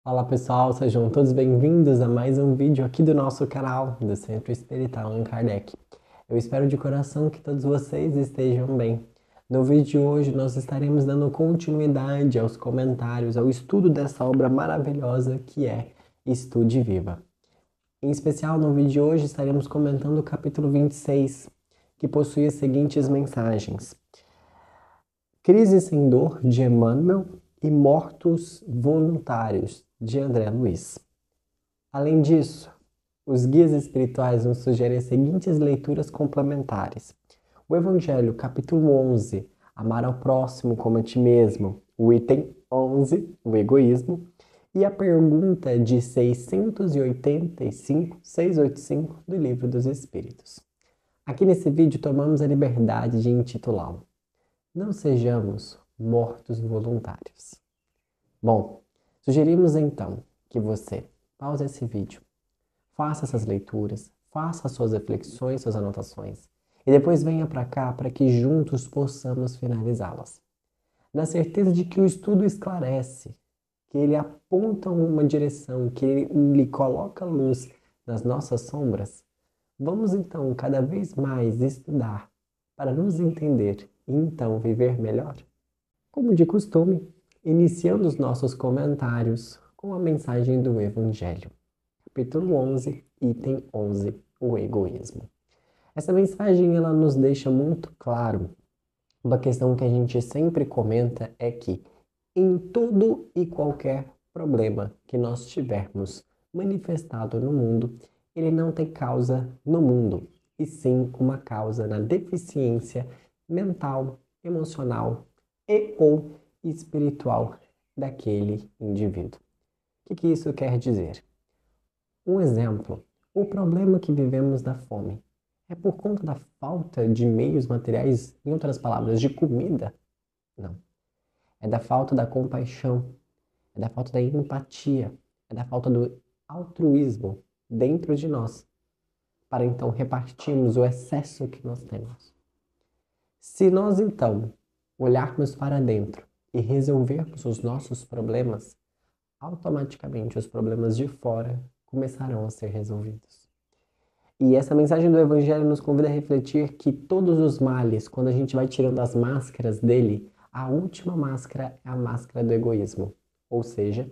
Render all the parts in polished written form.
Olá pessoal, sejam todos bem-vindos a mais um vídeo aqui do nosso canal do Centro Espírita Allan Kardec. Eu espero de coração que todos vocês estejam bem. No vídeo de hoje nós estaremos dando continuidade aos comentários, ao estudo dessa obra maravilhosa que é Estude Viva. Em especial no vídeo de hoje estaremos comentando o capítulo 26, que possui as seguintes mensagens: Crise sem Dor, de Emmanuel, e Mortos Voluntários, de André Luiz. Além disso, os guias espirituais nos sugerem as seguintes leituras complementares: o Evangelho, capítulo 11, Amar ao próximo como a ti mesmo, o item 11, o egoísmo, e a pergunta de 685 do Livro dos Espíritos. Aqui nesse vídeo tomamos a liberdade de intitulá-lo: Não sejamos mortos voluntários. Bom, sugerimos então que você pause esse vídeo, faça essas leituras, faça as suas reflexões, suas anotações, e depois venha para cá para que juntos possamos finalizá-las. Na certeza de que o estudo esclarece, que ele aponta uma direção, que ele lhe coloca luz nas nossas sombras, vamos então cada vez mais estudar para nos entender e então viver melhor. Como de costume, iniciando os nossos comentários com a mensagem do Evangelho. Capítulo 11, item 11, o egoísmo. Essa mensagem ela nos deixa muito claro uma questão que a gente sempre comenta é que em todo e qualquer problema que nós tivermos manifestado no mundo, ele não tem causa no mundo, e sim uma causa na deficiência mental, emocional e ou espiritual daquele indivíduo. O que isso quer dizer? Um exemplo, o problema que vivemos da fome é por conta da falta de meios materiais, em outras palavras, de comida? Não. É da falta da compaixão, é da falta da empatia, é da falta do altruísmo dentro de nós, para então repartirmos o excesso que nós temos. Se nós então olharmos para dentro e resolvermos os nossos problemas, automaticamente os problemas de fora começarão a ser resolvidos. E essa mensagem do Evangelho nos convida a refletir que todos os males, quando a gente vai tirando as máscaras dele, a última máscara é a máscara do egoísmo. Ou seja,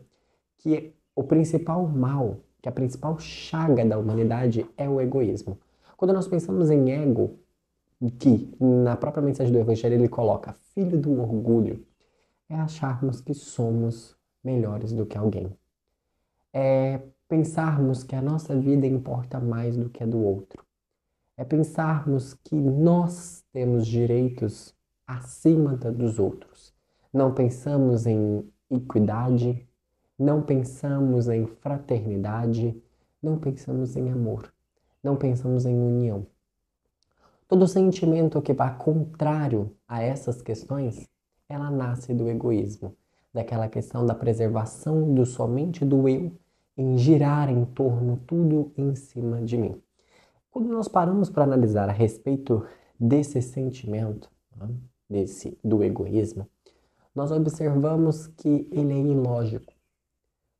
que o principal mal, que a principal chaga da humanidade é o egoísmo. Quando nós pensamos em ego, que na própria mensagem do Evangelho ele coloca filho do orgulho, é acharmos que somos melhores do que alguém. É pensarmos que a nossa vida importa mais do que a do outro. É pensarmos que nós temos direitos acima dos outros. Não pensamos em equidade, não pensamos em fraternidade, não pensamos em amor, não pensamos em união. Todo sentimento que vá contrário a essas questões, ela nasce do egoísmo, daquela questão da preservação do somente do eu, em girar em torno tudo em cima de mim. Quando nós paramos para analisar a respeito desse sentimento, né, do egoísmo, nós observamos que ele é ilógico.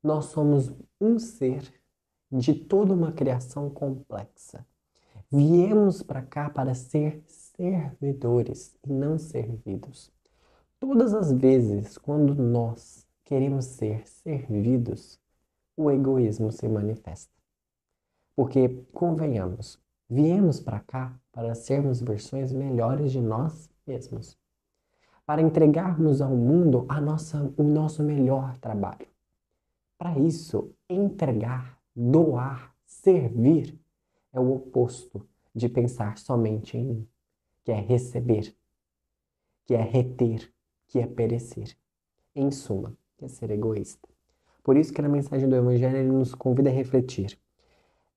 Nós somos um ser de toda uma criação complexa. Viemos para cá para ser servidores e não servidos. Todas as vezes quando nós queremos ser servidos, o egoísmo se manifesta. Porque, convenhamos, viemos para cá para sermos versões melhores de nós mesmos, para entregarmos ao mundo o nosso melhor trabalho. Para isso, entregar, doar, servir é o oposto de pensar somente em mim, que é receber, que é reter, que é perecer. Em suma, que é ser egoísta. Por isso que na mensagem do Evangelho ele nos convida a refletir.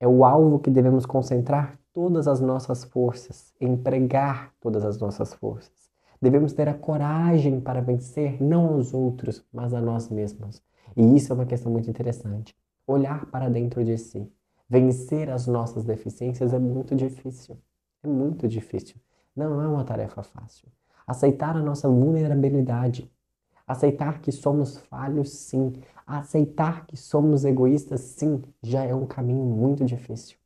É o alvo que devemos concentrar todas as nossas forças, empregar todas as nossas forças. Devemos ter a coragem para vencer não aos outros, mas a nós mesmos. E isso é uma questão muito interessante. Olhar para dentro de si. Vencer as nossas deficiências é muito difícil. É muito difícil. Não é uma tarefa fácil. Aceitar a nossa vulnerabilidade, Aceitar que somos falhos, sim. Aceitar que somos egoístas, sim, já é um caminho muito difícil.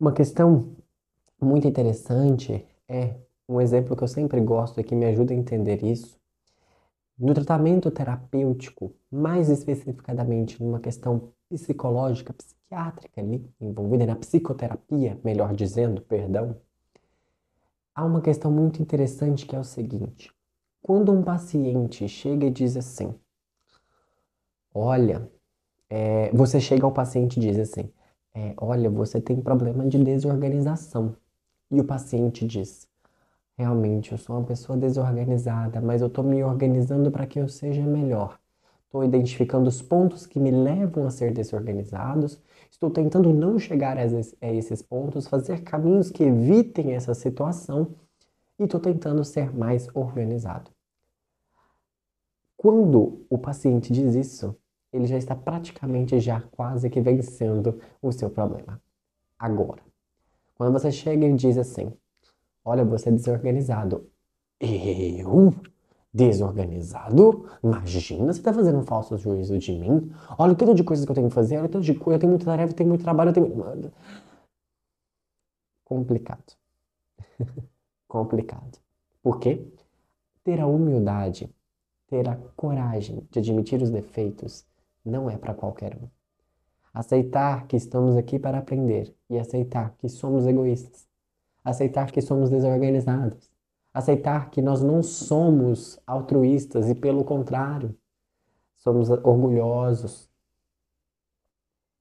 Uma questão muito interessante é um exemplo que eu sempre gosto e que me ajuda a entender isso. No tratamento terapêutico, mais especificadamente numa questão psicológica, psiquiátrica ali, envolvida na psicoterapia, melhor dizendo, perdão, há uma questão muito interessante que é o seguinte: quando um paciente chega e diz assim, olha, você chega ao paciente e diz assim, olha, você tem problema de desorganização. E o paciente diz, realmente, eu sou uma pessoa desorganizada, mas eu estou me organizando para que eu seja melhor. Estou identificando os pontos que me levam a ser desorganizados, estou tentando não chegar a esses pontos, fazer caminhos que evitem essa situação e estou tentando ser mais organizado. Quando o paciente diz isso, ele já está praticamente já quase que vencendo o seu problema. Agora, quando você chega e diz assim, olha, você é desorganizado. Eu? Desorganizado? Imagina, você está fazendo um falso juízo de mim? Olha o tanto de coisas que eu tenho que fazer, olha o tanto de coisa, eu tenho muita tarefa, eu tenho muito trabalho, eu tenho... Complicado. Complicado. Por quê? Ter a humildade, ter a coragem de admitir os defeitos não é para qualquer um. Aceitar que estamos aqui para aprender e aceitar que somos egoístas. Aceitar que somos desorganizados. Aceitar que nós não somos altruístas e, pelo contrário, somos orgulhosos.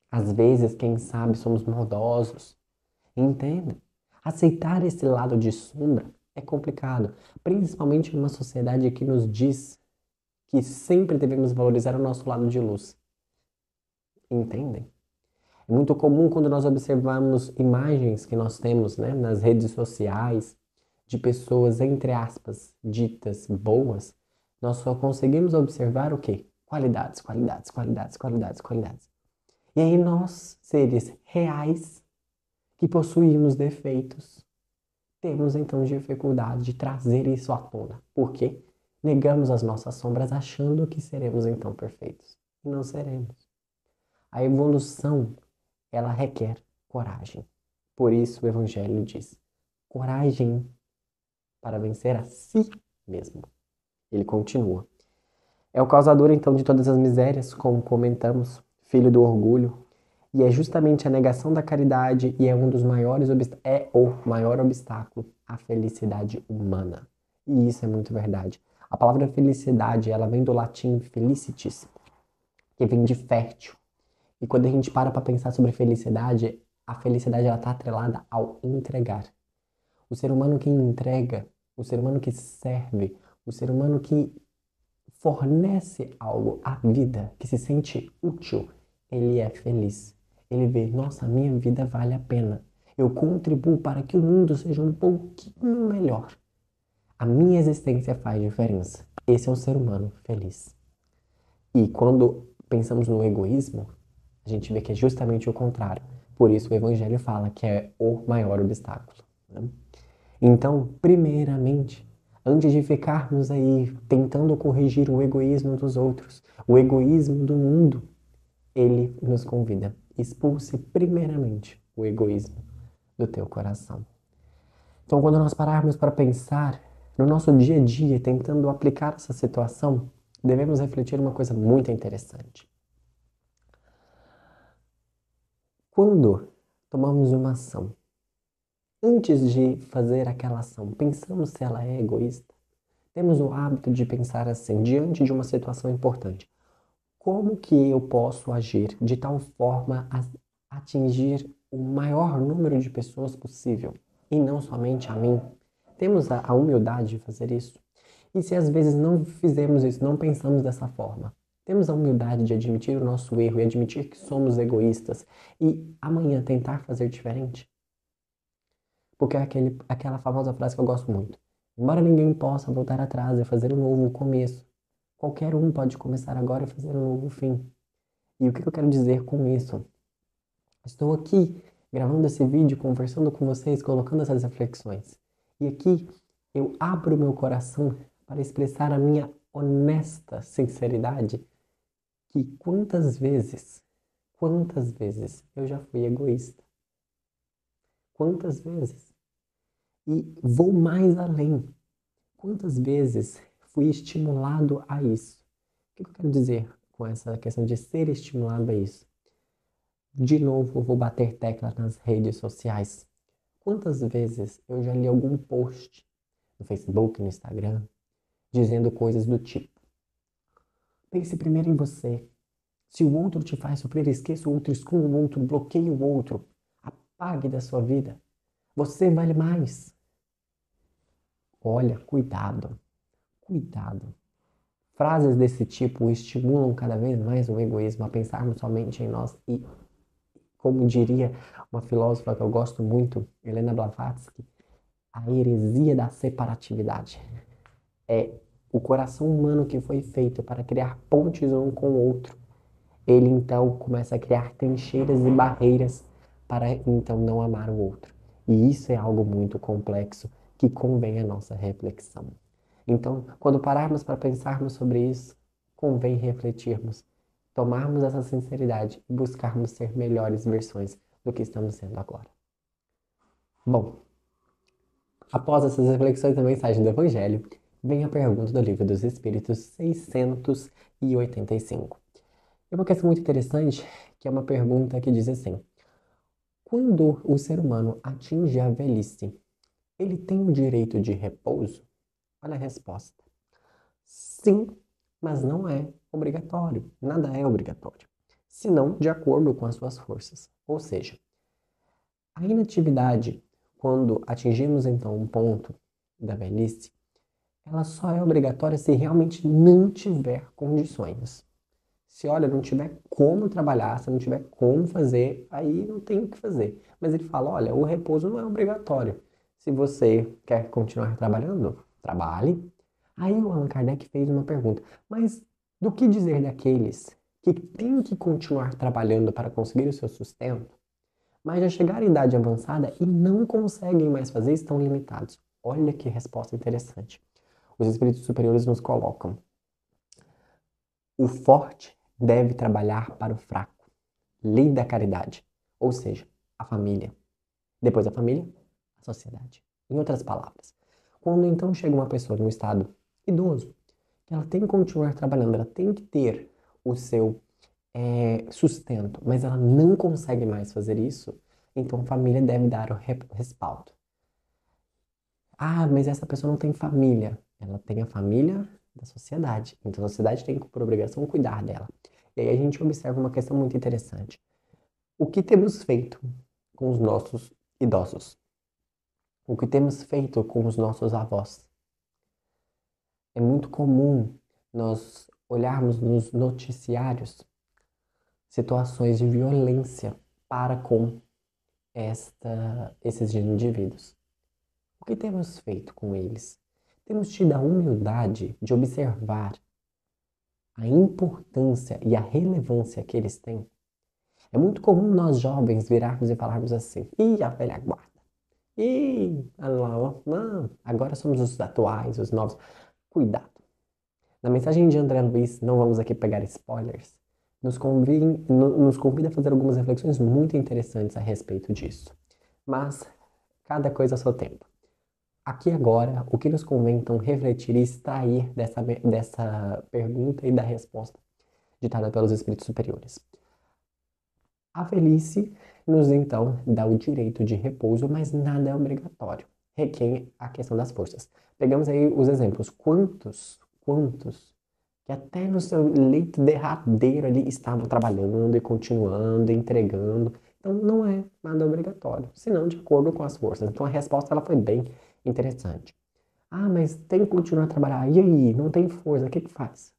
Às vezes, quem sabe, somos maldosos. Entende? Aceitar esse lado de sombra é complicado, principalmente numa sociedade que nos diz que sempre devemos valorizar o nosso lado de luz. Entendem? É muito comum quando nós observamos imagens que nós temos, né, nas redes sociais de pessoas, entre aspas, ditas boas, nós só conseguimos observar o quê? Qualidades, qualidades, qualidades, qualidades, qualidades. E aí nós, seres reais, que possuímos defeitos, temos então dificuldade de trazer isso à tona. Por quê? Negamos as nossas sombras achando que seremos então perfeitos. E não seremos. A evolução, ela requer coragem. Por isso o Evangelho diz: coragem para vencer a si mesmo. Ele continua. É o causador então de todas as misérias, como comentamos, filho do orgulho, e é justamente a negação da caridade e é um dos maiores é o maior obstáculo à felicidade humana. E isso é muito verdade. A palavra felicidade, ela vem do latim felicitas, que vem de fértil. E quando a gente para pensar sobre felicidade, a felicidade ela está atrelada ao entregar. O ser humano que entrega, o ser humano que serve, o ser humano que fornece algo à vida, que se sente útil, ele é feliz. Ele vê, nossa, minha vida vale a pena. Eu contribuo para que o mundo seja um pouquinho melhor. A minha existência faz diferença. Esse é um ser humano feliz. E quando pensamos no egoísmo, a gente vê que é justamente o contrário. Por isso o Evangelho fala que é o maior obstáculo, né? Então, primeiramente, antes de ficarmos aí tentando corrigir o egoísmo dos outros, o egoísmo do mundo, ele nos convida. Expulse primeiramente o egoísmo do teu coração. Então, quando nós pararmos para pensar no nosso dia a dia, tentando aplicar essa situação, devemos refletir uma coisa muito interessante. Quando tomamos uma ação, antes de fazer aquela ação, pensamos se ela é egoísta? Temos o hábito de pensar assim, diante de uma situação importante. Como que eu posso agir de tal forma a atingir o maior número de pessoas possível? E não somente a mim. Temos a humildade de fazer isso? E se às vezes não fizemos isso, não pensamos dessa forma? Temos a humildade de admitir o nosso erro e admitir que somos egoístas e amanhã tentar fazer diferente? Porque é aquela famosa frase que eu gosto muito. Embora ninguém possa voltar atrás e fazer um novo começo, qualquer um pode começar agora e fazer um novo fim. E o que eu quero dizer com isso? Estou aqui gravando esse vídeo, conversando com vocês, colocando essas reflexões. E aqui eu abro meu coração para expressar a minha honesta sinceridade que quantas vezes eu já fui egoísta? Quantas vezes? E vou mais além. Quantas vezes fui estimulado a isso? O que eu quero dizer com essa questão de ser estimulado a isso? De novo, eu vou bater tecla nas redes sociais. Quantas vezes eu já li algum post no Facebook, no Instagram, dizendo coisas do tipo: pense primeiro em você. Se o outro te faz sofrer, esqueça o outro, exclua o outro, bloqueie o outro. Apague da sua vida. Você vale mais. Olha, cuidado, cuidado. Frases desse tipo estimulam cada vez mais o egoísmo, a pensarmos somente em nós e, como diria uma filósofa que eu gosto muito, Helena Blavatsky, a heresia da separatividade. É o coração humano que foi feito para criar pontes um com o outro. Ele então começa a criar trincheiras e barreiras para então não amar o outro. E isso é algo muito complexo que convém a nossa reflexão. Então, quando pararmos para pensarmos sobre isso, convém refletirmos, tomarmos essa sinceridade e buscarmos ser melhores versões do que estamos sendo agora. Bom, após essas reflexões da mensagem do Evangelho, vem a pergunta do Livro dos Espíritos 685. É uma questão muito interessante, que é uma pergunta que diz assim: quando o ser humano atinge a velhice, ele tem o direito de repouso? Olha a resposta. Sim, mas não é obrigatório. Nada é obrigatório, senão de acordo com as suas forças. Ou seja, a inatividade, quando atingimos então um ponto da velhice, ela só é obrigatória se realmente não tiver condições. Se, olha, não tiver como trabalhar, se não tiver como fazer, aí não tem o que fazer. Mas ele fala, olha, o repouso não é obrigatório. Se você quer continuar trabalhando, trabalhe. Aí o Allan Kardec fez uma pergunta, mas do que dizer daqueles que têm que continuar trabalhando para conseguir o seu sustento, mas já chegaram à idade avançada e não conseguem mais fazer, estão limitados? Olha que resposta interessante. Os espíritos superiores nos colocam: o forte deve trabalhar para o fraco. Lei da caridade. Ou seja, a família. Depois da família, a sociedade. Em outras palavras, quando então chega uma pessoa num estado idoso, que ela tem que continuar trabalhando, ela tem que ter o seu sustento, mas ela não consegue mais fazer isso, então a família deve dar o respaldo. Ah, mas essa pessoa não tem família. Ela tem a família da sociedade. Então a sociedade tem por obrigação cuidar dela. E aí a gente observa uma questão muito interessante. O que temos feito com os nossos idosos? O que temos feito com os nossos avós? É muito comum nós olharmos nos noticiários situações de violência para com esses indivíduos. O que temos feito com eles? Temos tido a humildade de observar a importância e a relevância que eles têm? É muito comum nós jovens virarmos e falarmos assim: ih, a velha guarda. Ih, olha lá, ó, não, agora somos os atuais, os novos. Cuidado. Na mensagem de André Luiz, não vamos aqui pegar spoilers, nos convida a fazer algumas reflexões muito interessantes a respeito disso. Mas, cada coisa a seu tempo. Aqui agora, o que nos convém então refletir e extrair dessa pergunta e da resposta ditada pelos espíritos superiores? A velhice nos então dá o direito de repouso, mas nada é obrigatório. Requer a questão das forças. Pegamos aí os exemplos. Quantos que até no seu leito derradeiro ali estavam trabalhando e continuando, entregando. Então não é nada obrigatório, senão de acordo com as forças. Então a resposta ela foi bem interessante. Ah, mas tem que continuar a trabalhar. E aí, não tem força, o que que faz?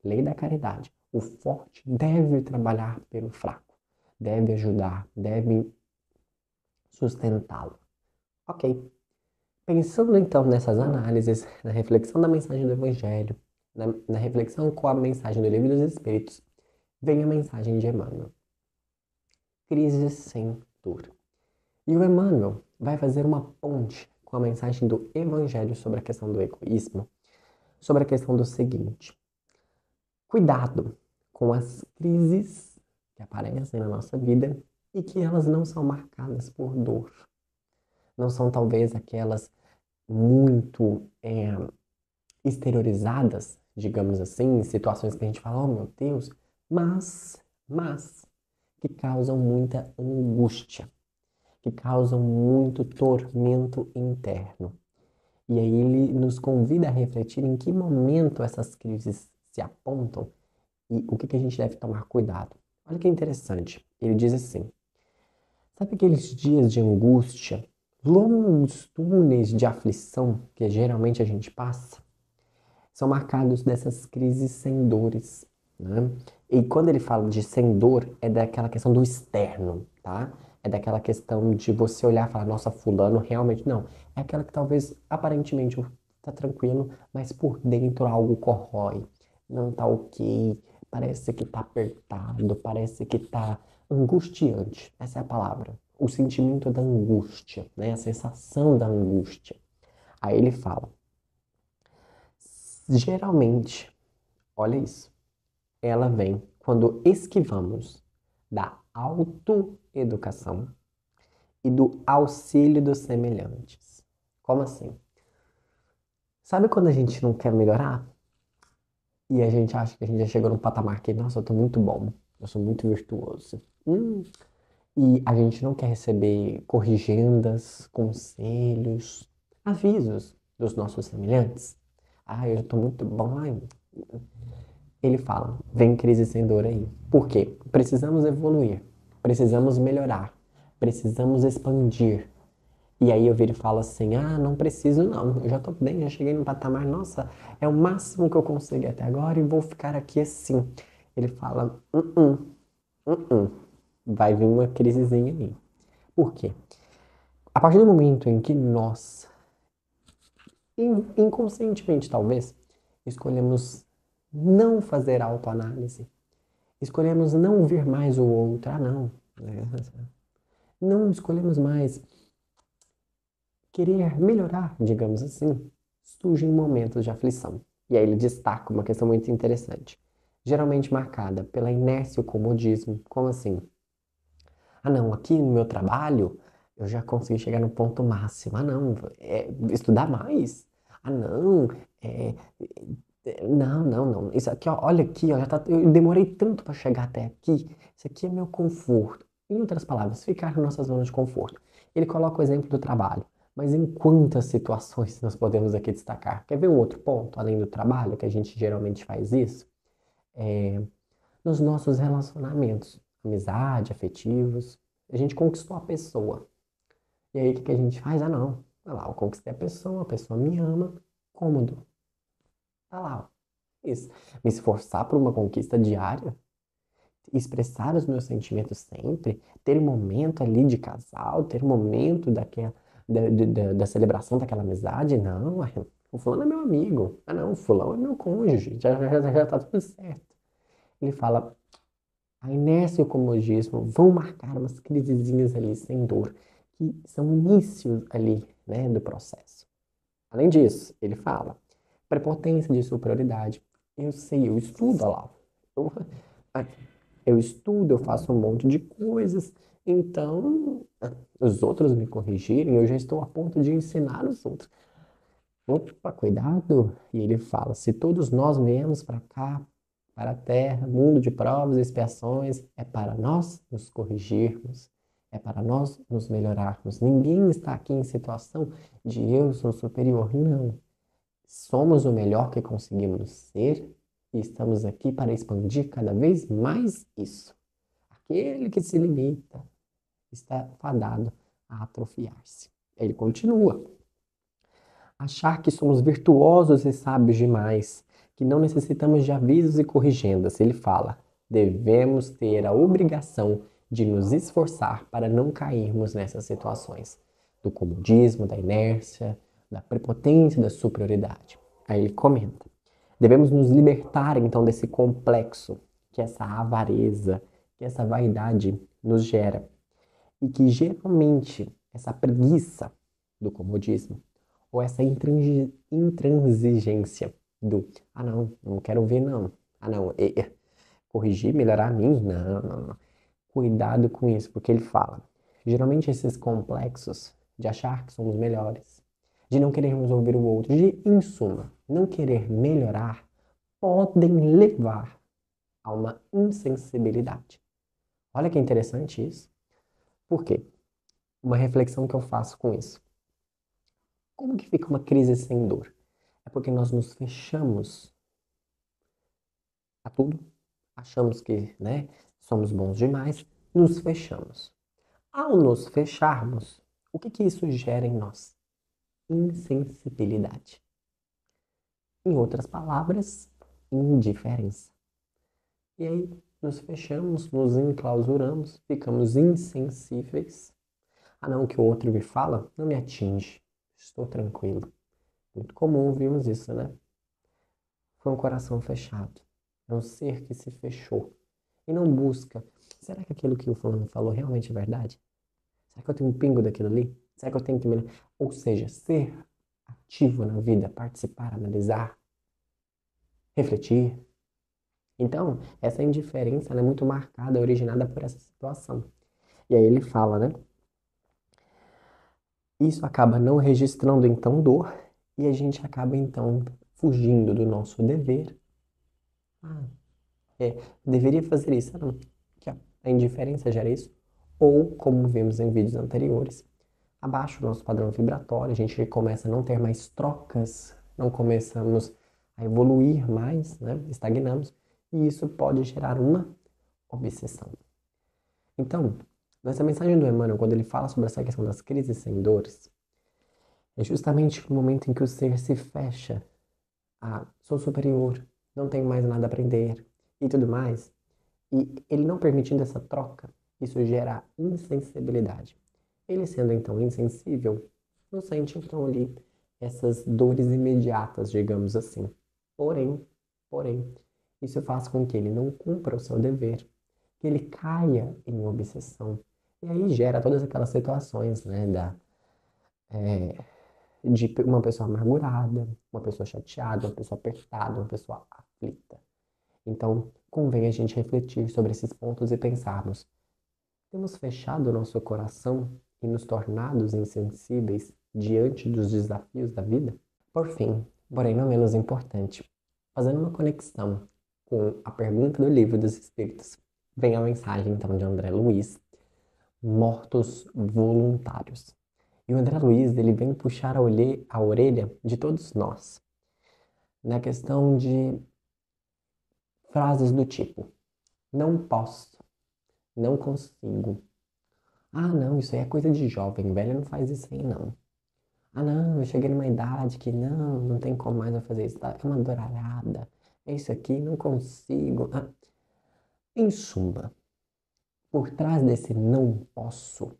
Lei da caridade. O forte deve trabalhar pelo fraco, deve ajudar, deve sustentá-lo. Ok. Pensando então nessas análises, na reflexão da mensagem do Evangelho, na reflexão com a mensagem do Livro dos Espíritos, vem a mensagem de Emmanuel. Crise sem dor. E o Emmanuel vai fazer uma ponte com a mensagem do Evangelho sobre a questão do egoísmo, sobre a questão do seguinte: cuidado com as crises que aparecem na nossa vida e que elas não são marcadas por dor. Não são talvez aquelas muito exteriorizadas, digamos assim, em situações que a gente fala, oh meu Deus, mas que causam muita angústia, que causam muito tormento interno. E aí ele nos convida a refletir em que momento essas crises se apontam e o que que a gente deve tomar cuidado. Olha que interessante. Ele diz assim: sabe aqueles dias de angústia, longos túneis de aflição que geralmente a gente passa? São marcados dessas crises sem dores, né? E quando ele fala de sem dor, é daquela questão do externo, tá? É daquela questão de você olhar e falar, nossa, fulano realmente não. É aquela que talvez aparentemente tá tranquilo, mas por dentro algo corrói, não tá ok, parece que tá apertado, parece que tá angustiante. Essa é a palavra. O sentimento da angústia, né? A sensação da angústia. Aí ele fala, geralmente, olha isso, ela vem quando esquivamos da autoeducação e do auxílio dos semelhantes. Como assim? Sabe quando a gente não quer melhorar? E a gente acha que a gente já chegou num patamar que, nossa, eu tô muito bom, eu sou muito virtuoso. E a gente não quer receber corrigendas, conselhos, avisos dos nossos semelhantes. Ah, eu tô muito bom. Ai, ele fala, vem crise sem dor aí. Por quê? Precisamos evoluir, precisamos melhorar, precisamos expandir. E aí eu viro e falo assim, ah, não preciso não, eu já tô bem, já cheguei no patamar, nossa, é o máximo que eu consegui até agora e vou ficar aqui assim. Ele fala, vai vir uma crisezinha aí. Por quê? A partir do momento em que nós, inconscientemente talvez, escolhemos não fazer autoanálise, escolhemos não ver mais o outro. Ah, não. Não escolhemos mais querer melhorar, digamos assim. Surgem momentos de aflição. E aí ele destaca uma questão muito interessante. Geralmente marcada pela inércia e o comodismo. Como assim? Ah, não, aqui no meu trabalho eu já consegui chegar no ponto máximo. Ah, não, estudar mais. Ah, não, é, não, não, não. Isso aqui, ó, olha aqui, ó, eu demorei tanto para chegar até aqui. Isso aqui é meu conforto. Em outras palavras, ficar na nossa zona de conforto. Ele coloca o exemplo do trabalho. Mas em quantas situações nós podemos aqui destacar? Quer ver um outro ponto, além do trabalho, que a gente geralmente faz isso? É, nos nossos relacionamentos, amizade, afetivos. A gente conquistou a pessoa. E aí o que que a gente faz? Ah, não. Olha lá, eu conquistei a pessoa me ama, cômodo. Tá lá, ó. Isso. Me esforçar por uma conquista diária, expressar os meus sentimentos sempre, ter um momento ali de casal, ter um momento da celebração daquela amizade. Não, o fulano é meu amigo. Ah, não, o fulano é meu cônjuge. Já tá tudo certo. Ele fala, a inércia e o comodismo vão marcar umas crisezinhas ali sem dor, que são inícios ali, né, do processo. Além disso, ele fala, prepotência de superioridade. Eu sei, eu estudo, olha lá. Eu, eu estudo, eu faço um monte de coisas, então os outros me corrigirem, eu já estou a ponto de ensinar os outros. Opa, cuidado! E ele fala: se todos nós viemos para cá, para a terra, mundo de provas e expiações, é para nós nos corrigirmos, é para nós nos melhorarmos. Ninguém está aqui em situação de eu sou superior. Não. Somos o melhor que conseguimos ser e estamos aqui para expandir cada vez mais isso. Aquele que se limita está fadado a atrofiar-se. Ele continua. Achar que somos virtuosos e sábios demais, que não necessitamos de avisos e corrigendas. Ele fala: devemos ter a obrigação de nos esforçar para não cairmos nessas situações do comodismo, da inércia, da prepotência, da superioridade. Aí ele comenta: devemos nos libertar então desse complexo que essa avareza, que essa vaidade nos gera e que geralmente essa preguiça do comodismo ou essa intransigência Não quero ver não. Corrigir, melhorar a mim? Não. Cuidado com isso, porque ele fala. Geralmente esses complexos de achar que somos melhores, de não querermos ouvir o outro, de, em suma, não querer melhorar, podem levar a uma insensibilidade. Olha que interessante isso. Por quê? Uma reflexão que eu faço com isso. Como que fica uma crise sem dor? É porque nós nos fechamos a tudo, achamos que, né, somos bons demais, nos fechamos. Ao nos fecharmos, o que que isso gera em nós? Insensibilidade. Em outras palavras, indiferença. E aí nos fechamos, nos enclausuramos, ficamos insensíveis. Não, o que o outro me fala não me atinge. Estou tranquilo. Muito comum ouvirmos isso, né? Foi um coração fechado. É um ser que se fechou e não busca. Será que aquilo que o fulano falou realmente é verdade? Será que eu tenho um pingo daquilo ali? Será que eu tenho que me... Ou seja, ser ativo na vida, participar, analisar, refletir. Então, essa indiferença ela é muito marcada, originada por essa situação. E aí ele fala, né? Isso acaba não registrando então dor e a gente acaba então fugindo do nosso dever. Ah, deveria fazer isso. Não. Aqui, ó, a indiferença gera isso. Ou, como vimos em vídeos anteriores, abaixa o nosso padrão vibratório, a gente começa a não ter mais trocas, não começamos a evoluir mais, né? Estagnamos, e isso pode gerar uma obsessão. Então, nessa mensagem do Emmanuel, quando ele fala sobre essa questão das crises sem dores, é justamente o momento em que o ser se fecha a sou superior, não tenho mais nada a aprender e tudo mais, e ele não permitindo essa troca, isso gera insensibilidade. Ele sendo então insensível, não sente então ali essas dores imediatas, digamos assim. Porém, porém, isso faz com que ele não cumpra o seu dever, que ele caia em obsessão. E aí gera todas aquelas situações, né, de uma pessoa amargurada, uma pessoa chateada, uma pessoa apertada, uma pessoa aflita. Então, convém a gente refletir sobre esses pontos e pensarmos: temos fechado o nosso coração e nos tornados insensíveis diante dos desafios da vida? Por fim, porém não menos importante, fazendo uma conexão com a pergunta do Livro dos Espíritos, vem a mensagem então de André Luiz, mortos voluntários. E o André Luiz, ele vem puxar a orelha de todos nós, na questão de frases do tipo, não posso, não consigo. Não, isso aí é coisa de jovem, velho não faz isso aí não. Não, eu cheguei numa idade que não tem como mais eu fazer isso, tá? É uma doralhada, é isso aqui, não consigo. Em suma, por trás desse não posso,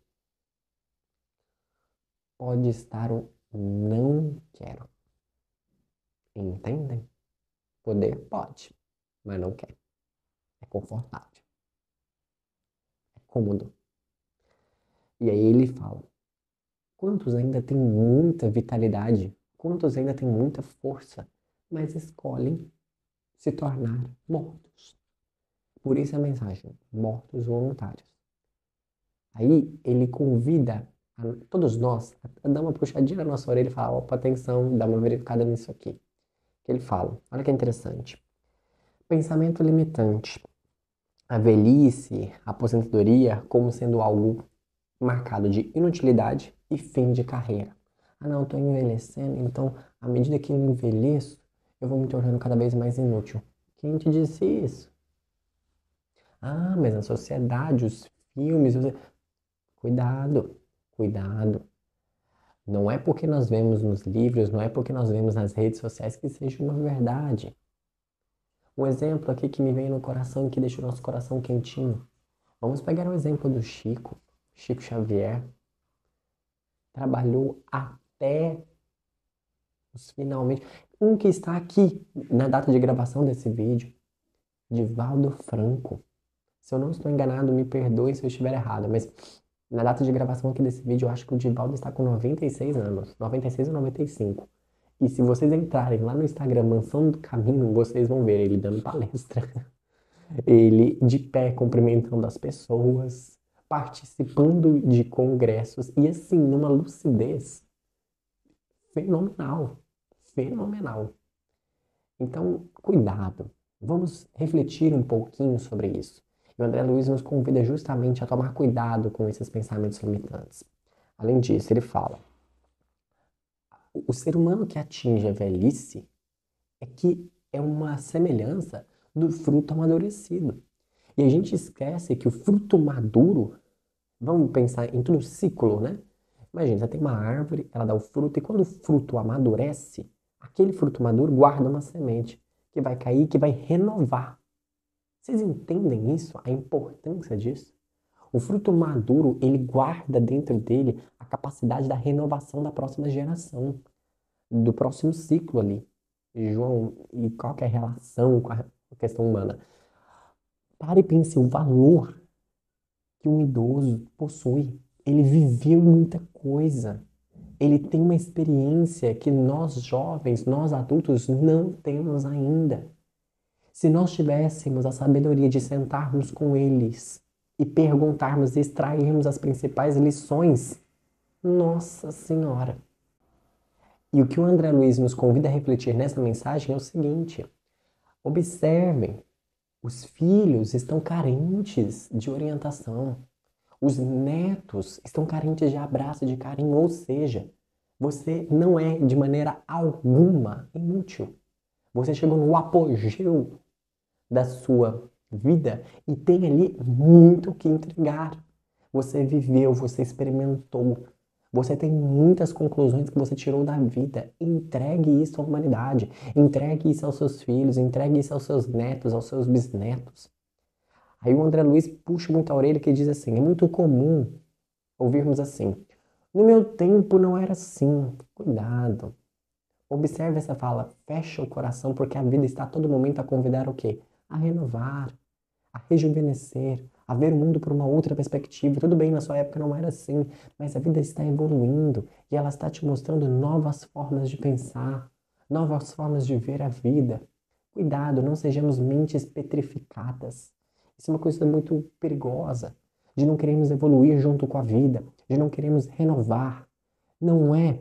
pode estar o não quero. Entendem? Poder pode, mas não quer. É confortável, é cômodo. E aí ele fala, quantos ainda têm muita vitalidade, quantos ainda têm muita força, mas escolhem se tornar mortos. Por isso a mensagem, mortos voluntários. Aí ele convida todos nós a dar uma puxadinha na nossa orelha e falar, opa, atenção, dá uma verificada nisso aqui. Que ele fala, olha que interessante. Pensamento limitante. A velhice, a aposentadoria como sendo algo marcado de inutilidade e fim de carreira. Não, estou envelhecendo, então à medida que eu envelheço, eu vou me tornando cada vez mais inútil. Quem te disse isso? Mas a sociedade, os filmes, cuidado, cuidado. Não é porque nós vemos nos livros, não é porque nós vemos nas redes sociais que seja uma verdade. Um exemplo aqui que me vem no coração e que deixa o nosso coração quentinho. Vamos pegar o exemplo do Chico, Chico Xavier. Trabalhou até os finalmente. Um que está aqui na data de gravação desse vídeo, Divaldo Franco. Se eu não estou enganado, me perdoe se eu estiver errado, mas na data de gravação aqui desse vídeo, eu acho que o Divaldo está com 96 anos, 96 ou 95. E se vocês entrarem lá no Instagram Mansão do Caminho, vocês vão ver ele dando palestra. Ele de pé cumprimentando as pessoas, participando de congressos e assim, numa lucidez fenomenal, fenomenal. Então, cuidado. Vamos refletir um pouquinho sobre isso. E o André Luiz nos convida justamente a tomar cuidado com esses pensamentos limitantes. Além disso, ele fala: o ser humano que atinge a velhice é uma semelhança do fruto amadurecido. E a gente esquece que o fruto maduro, vamos pensar em tudo ciclo, né? Imagina, você tem uma árvore, ela dá o fruto, e quando o fruto amadurece, aquele fruto maduro guarda uma semente que vai cair, que vai renovar. Vocês entendem isso? A importância disso? O fruto maduro, ele guarda dentro dele a capacidade da renovação da próxima geração, do próximo ciclo ali. João, e qual que é a relação com a questão humana? Pare e pense o valor que um idoso possui. Ele viveu muita coisa. Ele tem uma experiência que nós jovens, nós adultos, não temos ainda. Se nós tivéssemos a sabedoria de sentarmos com eles e perguntarmos e extrairmos as principais lições, Nossa Senhora! E o que o André Luiz nos convida a refletir nessa mensagem é o seguinte: observem, os filhos estão carentes de orientação. Os netos estão carentes de abraço, de carinho, ou seja, você não é de maneira alguma inútil. Você chegou no apogeu da sua vida e tem ali muito o que entregar. Você viveu, você experimentou, você tem muitas conclusões que você tirou da vida. Entregue isso à humanidade, entregue isso aos seus filhos, entregue isso aos seus netos, aos seus bisnetos. Aí o André Luiz puxa muito a orelha que diz assim: é muito comum ouvirmos assim: no meu tempo não era assim. Cuidado. Observe essa fala, fecha o coração, porque a vida está a todo momento a convidar o quê? A renovar, a rejuvenescer, a ver o mundo por uma outra perspectiva. Tudo bem, na sua época não era assim, mas a vida está evoluindo e ela está te mostrando novas formas de pensar, novas formas de ver a vida. Cuidado, não sejamos mentes petrificadas. Isso é uma coisa muito perigosa, de não queremos evoluir junto com a vida, de não queremos renovar. Não é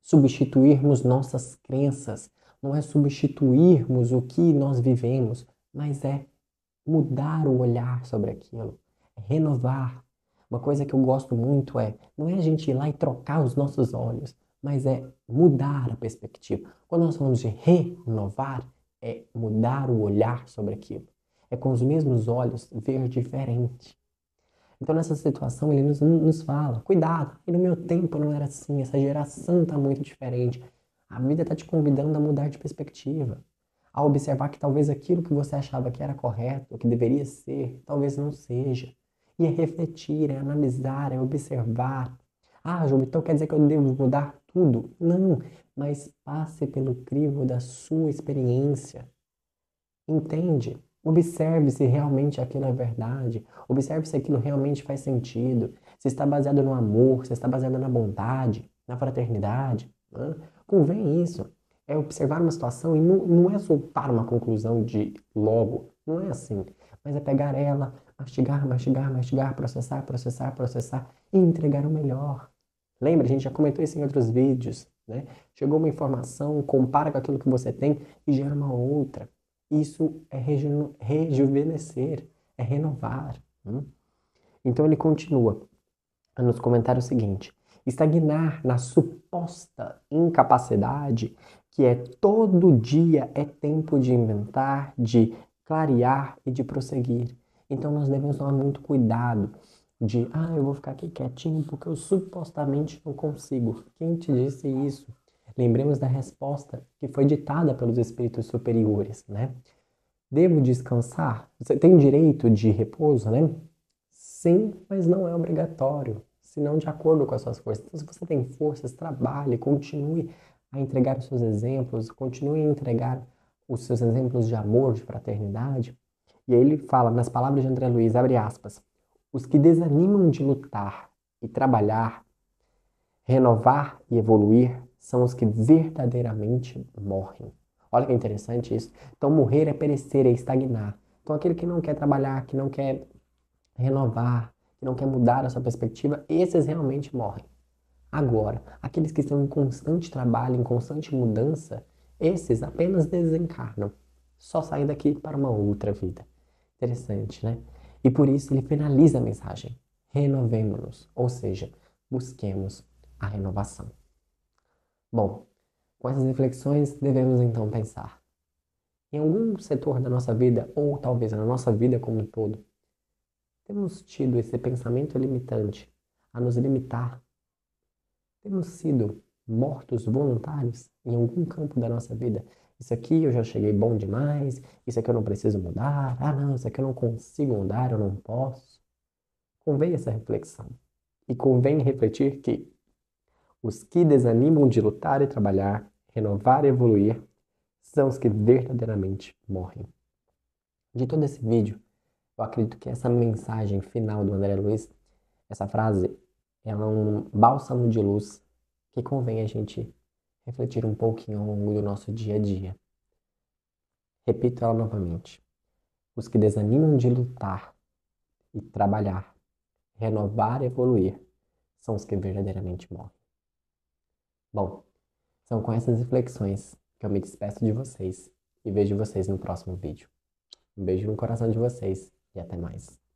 substituirmos nossas crenças, não é substituirmos o que nós vivemos, mas é mudar o olhar sobre aquilo, é renovar. Uma coisa que eu gosto muito não é a gente ir lá e trocar os nossos olhos, mas é mudar a perspectiva. Quando nós falamos de renovar, é mudar o olhar sobre aquilo. É com os mesmos olhos ver diferente. Então, nessa situação, ele nos fala: cuidado, e no meu tempo não era assim, essa geração está muito diferente. A vida está te convidando a mudar de perspectiva, a observar que talvez aquilo que você achava que era correto, que deveria ser, talvez não seja. E é refletir, é analisar, é observar. Ah, João, então quer dizer que eu devo mudar tudo? Não, mas passe pelo crivo da sua experiência. Entende? Observe se realmente aquilo é verdade. Observe se aquilo realmente faz sentido. Se está baseado no amor, se está baseado na bondade, na fraternidade. Né? Convém isso. É observar uma situação e não é soltar uma conclusão de logo. Não é assim. Mas é pegar ela, mastigar, mastigar, mastigar, processar, processar, processar e entregar o melhor. Lembra, a gente já comentou isso em outros vídeos, né? Chegou uma informação, compara com aquilo que você tem e gera uma outra. Isso é rejuvenescer, é renovar. Então ele continua a nos comentar o seguinte: estagnar na suposta incapacidade, que é todo dia é tempo de inventar, de clarear e de prosseguir. Então nós devemos tomar muito cuidado eu vou ficar aqui quietinho porque eu supostamente não consigo. Quem te disse isso? Lembremos da resposta que foi ditada pelos espíritos superiores, né? Devo descansar? Você tem direito de repouso, né? Sim, mas não é obrigatório, senão de acordo com as suas forças. Então, se você tem forças, trabalhe, continue a entregar os seus exemplos, continue a entregar os seus exemplos de amor, de fraternidade. E aí ele fala, nas palavras de André Luiz, abre aspas: os que desanimam de lutar e trabalhar, renovar e evoluir, são os que verdadeiramente morrem. Olha que interessante isso. Então, morrer é perecer, é estagnar. Então, aquele que não quer trabalhar, que não quer renovar, que não quer mudar a sua perspectiva, esses realmente morrem. Agora, aqueles que estão em constante trabalho, em constante mudança, esses apenas desencarnam. Só saem daqui para uma outra vida. Interessante, né? E por isso ele finaliza a mensagem. Renovemo-nos, ou seja, busquemos a renovação. Bom, com essas reflexões devemos então pensar. Em algum setor da nossa vida, ou talvez na nossa vida como um todo, temos tido esse pensamento limitante a nos limitar. Temos sido mortos voluntários em algum campo da nossa vida. Isso aqui eu já cheguei bom demais, isso aqui eu não preciso mudar, ah não, isso aqui eu não consigo mudar, eu não posso. Convém essa reflexão. E convém refletir que os que desanimam de lutar e trabalhar, renovar e evoluir, são os que verdadeiramente morrem. De todo esse vídeo, eu acredito que essa mensagem final do André Luiz, essa frase, ela é um bálsamo de luz que convém a gente refletir um pouquinho ao longo do nosso dia a dia. Repito ela novamente. Os que desanimam de lutar e trabalhar, renovar e evoluir, são os que verdadeiramente morrem. Bom, são com essas reflexões que eu me despeço de vocês e vejo vocês no próximo vídeo. Um beijo no coração de vocês e até mais.